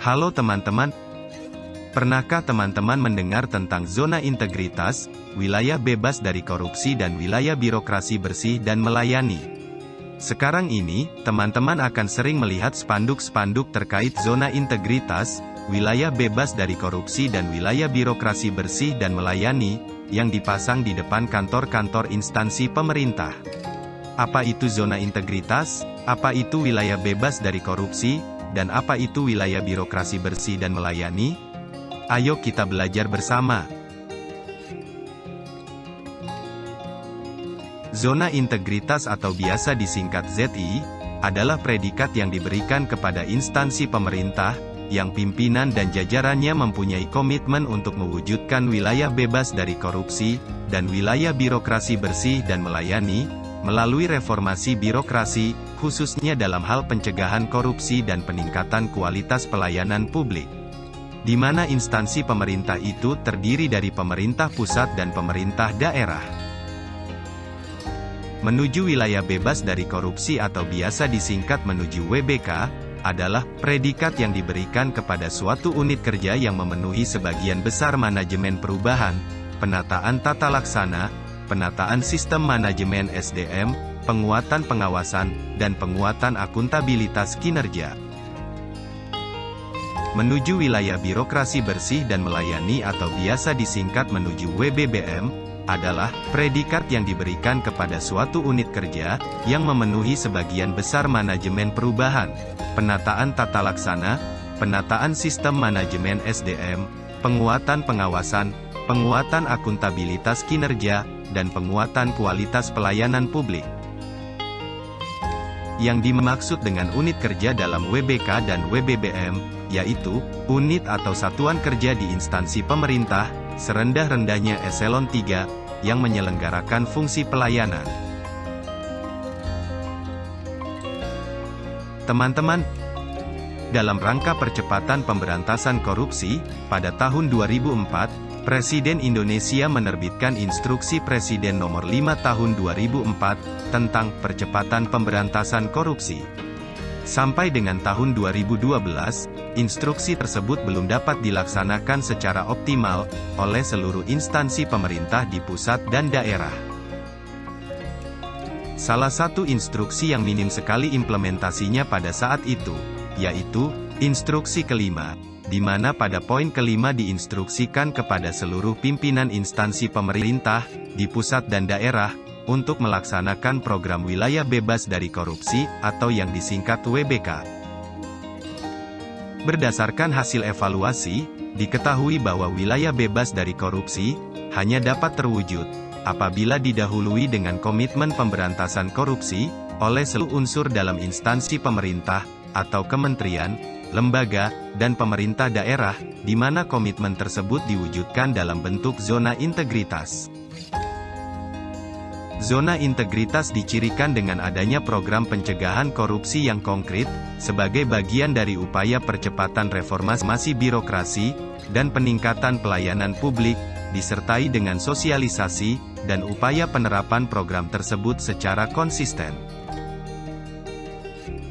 Halo teman-teman, pernahkah teman-teman mendengar tentang zona integritas, wilayah bebas dari korupsi dan wilayah birokrasi bersih dan melayani? Sekarang ini, teman-teman akan sering melihat spanduk-spanduk terkait zona integritas, wilayah bebas dari korupsi dan wilayah birokrasi bersih dan melayani, yang dipasang di depan kantor-kantor instansi pemerintah. Apa itu zona integritas? Apa itu wilayah bebas dari korupsi? Dan apa itu wilayah birokrasi bersih dan melayani? Ayo kita belajar bersama. Zona integritas atau biasa disingkat ZI, adalah predikat yang diberikan kepada instansi pemerintah, yang pimpinan dan jajarannya mempunyai komitmen untuk mewujudkan wilayah bebas dari korupsi, dan wilayah birokrasi bersih dan melayani, melalui reformasi birokrasi, khususnya dalam hal pencegahan korupsi dan peningkatan kualitas pelayanan publik. Di mana instansi pemerintah itu terdiri dari pemerintah pusat dan pemerintah daerah. Menuju wilayah bebas dari korupsi atau biasa disingkat menuju WBK, adalah predikat yang diberikan kepada suatu unit kerja yang memenuhi sebagian besar manajemen perubahan, penataan tata laksana, penataan sistem manajemen SDM, penguatan pengawasan, dan penguatan akuntabilitas kinerja. Menuju wilayah birokrasi bersih dan melayani atau biasa disingkat menuju WBBM, adalah predikat yang diberikan kepada suatu unit kerja, yang memenuhi sebagian besar manajemen perubahan, penataan tata laksana, penataan sistem manajemen SDM, penguatan pengawasan, penguatan akuntabilitas kinerja, dan penguatan kualitas pelayanan publik. Yang dimaksud dengan unit kerja dalam WBK dan WBBM, yaitu, unit atau satuan kerja di instansi pemerintah, serendah-rendahnya eselon 3, yang menyelenggarakan fungsi pelayanan. Teman-teman, dalam rangka percepatan pemberantasan korupsi, pada tahun 2004, Presiden Indonesia menerbitkan Instruksi Presiden Nomor 5 Tahun 2004, tentang percepatan pemberantasan korupsi. Sampai dengan tahun 2012, instruksi tersebut belum dapat dilaksanakan secara optimal, oleh seluruh instansi pemerintah di pusat dan daerah. Salah satu instruksi yang minim sekali implementasinya pada saat itu, yaitu, Instruksi kelima, di mana pada poin kelima diinstruksikan kepada seluruh pimpinan instansi pemerintah, di pusat dan daerah, untuk melaksanakan program wilayah bebas dari korupsi, atau yang disingkat WBK. Berdasarkan hasil evaluasi, diketahui bahwa wilayah bebas dari korupsi, hanya dapat terwujud, apabila didahului dengan komitmen pemberantasan korupsi, oleh seluruh unsur dalam instansi pemerintah, atau kementerian, lembaga, dan pemerintah daerah, di mana komitmen tersebut diwujudkan dalam bentuk zona integritas. Zona integritas dicirikan dengan adanya program pencegahan korupsi yang konkret, sebagai bagian dari upaya percepatan reformasi birokrasi, dan peningkatan pelayanan publik, disertai dengan sosialisasi, dan upaya penerapan program tersebut secara konsisten.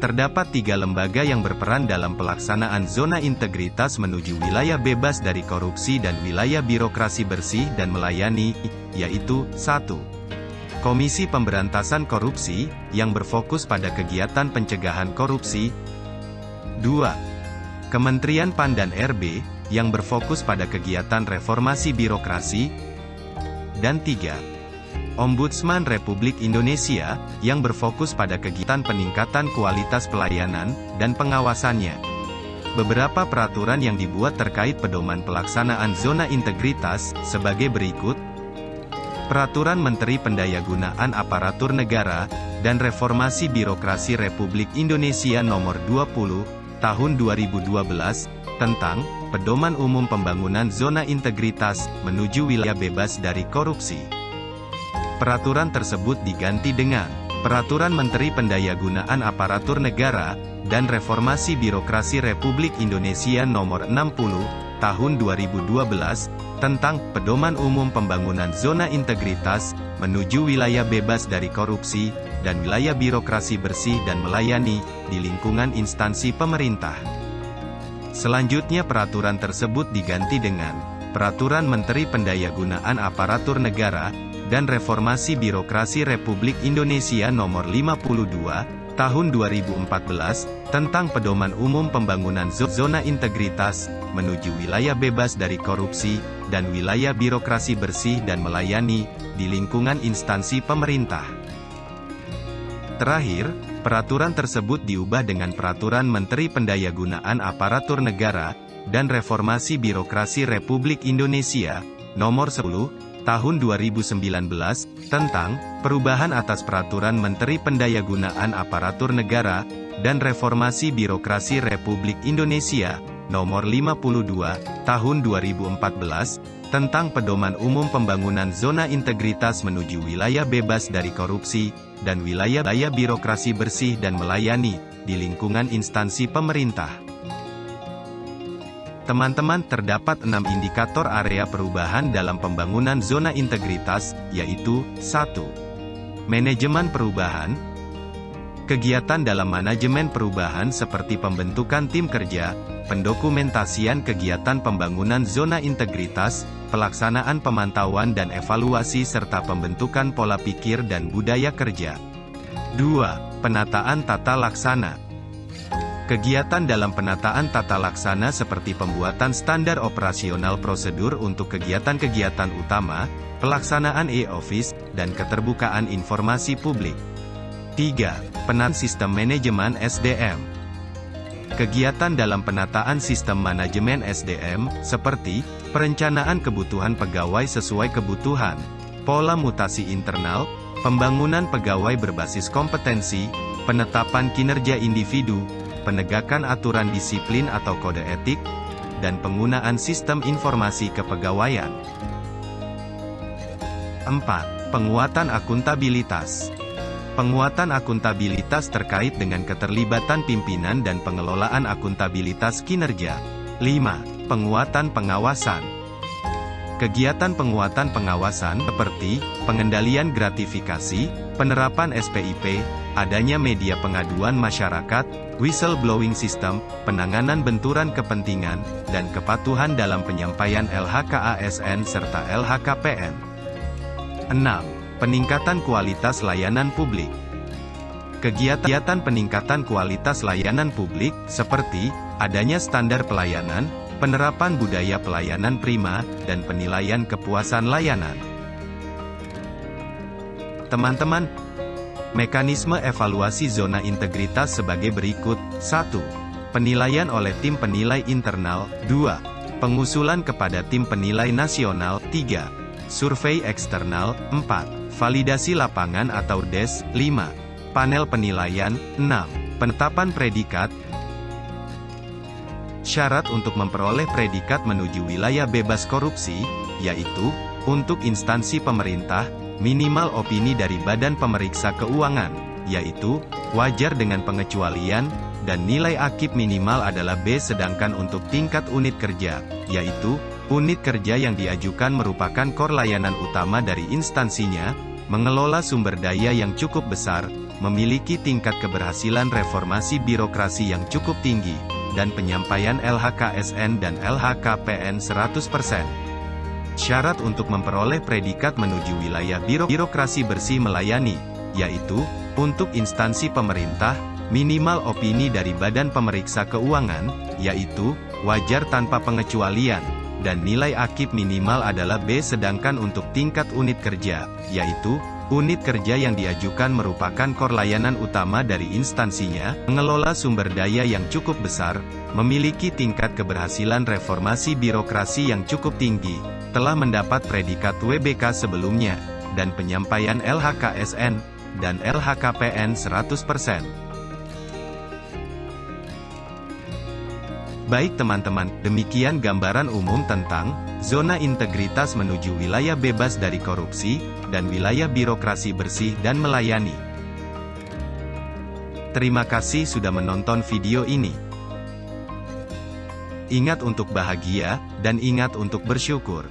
Terdapat 3 lembaga yang berperan dalam pelaksanaan zona integritas menuju wilayah bebas dari korupsi dan wilayah birokrasi bersih dan melayani, yaitu, 1. Komisi Pemberantasan Korupsi, yang berfokus pada kegiatan pencegahan korupsi. 2. Kementerian PAN dan RB, yang berfokus pada kegiatan reformasi birokrasi. Dan 3. Ombudsman Republik Indonesia, yang berfokus pada kegiatan peningkatan kualitas pelayanan, dan pengawasannya. Beberapa peraturan yang dibuat terkait pedoman pelaksanaan zona integritas, sebagai berikut. Peraturan Menteri Pendayagunaan Aparatur Negara, dan Reformasi Birokrasi Republik Indonesia Nomor 20, Tahun 2012, tentang Pedoman Umum Pembangunan Zona Integritas, menuju wilayah bebas dari korupsi. Peraturan tersebut diganti dengan Peraturan Menteri Pendayagunaan Aparatur Negara, dan Reformasi Birokrasi Republik Indonesia Nomor 60, Tahun 2012, tentang Pedoman Umum Pembangunan Zona Integritas, menuju wilayah bebas dari korupsi, dan wilayah birokrasi bersih dan melayani, di lingkungan instansi pemerintah. Selanjutnya peraturan tersebut diganti dengan Peraturan Menteri Pendayagunaan Aparatur Negara dan Reformasi Birokrasi Republik Indonesia Nomor 52, Tahun 2014, tentang Pedoman Umum Pembangunan Zona Integritas, menuju wilayah bebas dari korupsi, dan wilayah birokrasi bersih dan melayani, di lingkungan instansi pemerintah. Terakhir, peraturan tersebut diubah dengan Peraturan Menteri Pendayagunaan Aparatur Negara dan Reformasi Birokrasi Republik Indonesia, Nomor 10, Tahun 2019, tentang perubahan atas Peraturan Menteri Pendayagunaan Aparatur Negara dan Reformasi Birokrasi Republik Indonesia, Nomor 52, Tahun 2014, tentang Pedoman Umum Pembangunan Zona Integritas menuju wilayah bebas dari korupsi, dan wilayah birokrasi bersih dan melayani, di lingkungan instansi pemerintah. Teman-teman, terdapat 6 indikator area perubahan dalam pembangunan zona integritas, yaitu 1. Manajemen perubahan. Kegiatan dalam manajemen perubahan seperti pembentukan tim kerja, pendokumentasian kegiatan pembangunan zona integritas, pelaksanaan pemantauan dan evaluasi serta pembentukan pola pikir dan budaya kerja. 2. Penataan tata laksana. Kegiatan dalam penataan tata laksana seperti pembuatan standar operasional prosedur untuk kegiatan-kegiatan utama, pelaksanaan e-office, dan keterbukaan informasi publik. 3. Penataan sistem manajemen SDM. Kegiatan dalam penataan sistem manajemen SDM, seperti perencanaan kebutuhan pegawai sesuai kebutuhan, pola mutasi internal, pembangunan pegawai berbasis kompetensi, penetapan kinerja individu, penegakan aturan disiplin atau kode etik, dan penggunaan sistem informasi kepegawaian. 4. Penguatan akuntabilitas. Penguatan akuntabilitas terkait dengan keterlibatan pimpinan dan pengelolaan akuntabilitas kinerja. 5. Penguatan pengawasan. Kegiatan penguatan pengawasan seperti pengendalian gratifikasi, penerapan SPIP, adanya media pengaduan masyarakat, whistleblowing system, penanganan benturan kepentingan, dan kepatuhan dalam penyampaian LHKASN serta LHKPN. 6. Peningkatan kualitas layanan publik. Kegiatan peningkatan kualitas layanan publik, seperti adanya standar pelayanan, penerapan budaya pelayanan prima, dan penilaian kepuasan layanan. Teman-teman, mekanisme evaluasi zona integritas sebagai berikut. 1. Penilaian oleh tim penilai internal. 2. Pengusulan kepada tim penilai nasional. 3. Survei eksternal. 4. Validasi lapangan atau DES. 5. Panel penilaian. 6. Penetapan predikat. Syarat untuk memperoleh predikat menuju wilayah bebas korupsi, yaitu, untuk instansi pemerintah, minimal opini dari Badan Pemeriksa Keuangan, yaitu, wajar dengan pengecualian, dan nilai AKIP minimal adalah B. Sedangkan untuk tingkat unit kerja, yaitu, unit kerja yang diajukan merupakan core layanan utama dari instansinya, mengelola sumber daya yang cukup besar, memiliki tingkat keberhasilan reformasi birokrasi yang cukup tinggi, dan penyampaian LHKSN dan LHKPN 100%. Syarat untuk memperoleh predikat menuju wilayah birokrasi bersih melayani, yaitu, untuk instansi pemerintah, minimal opini dari Badan Pemeriksa Keuangan, yaitu, wajar tanpa pengecualian, dan nilai AKIP minimal adalah B. Sedangkan untuk tingkat unit kerja, yaitu, unit kerja yang diajukan merupakan core layanan utama dari instansinya, mengelola sumber daya yang cukup besar, memiliki tingkat keberhasilan reformasi birokrasi yang cukup tinggi, telah mendapat predikat WBK sebelumnya, dan penyampaian LHKSN dan LHKPN 100%. Baik teman-teman, demikian gambaran umum tentang zona integritas menuju wilayah bebas dari korupsi, dan wilayah birokrasi bersih dan melayani. Terima kasih sudah menonton video ini. Ingat untuk bahagia, dan ingat untuk bersyukur.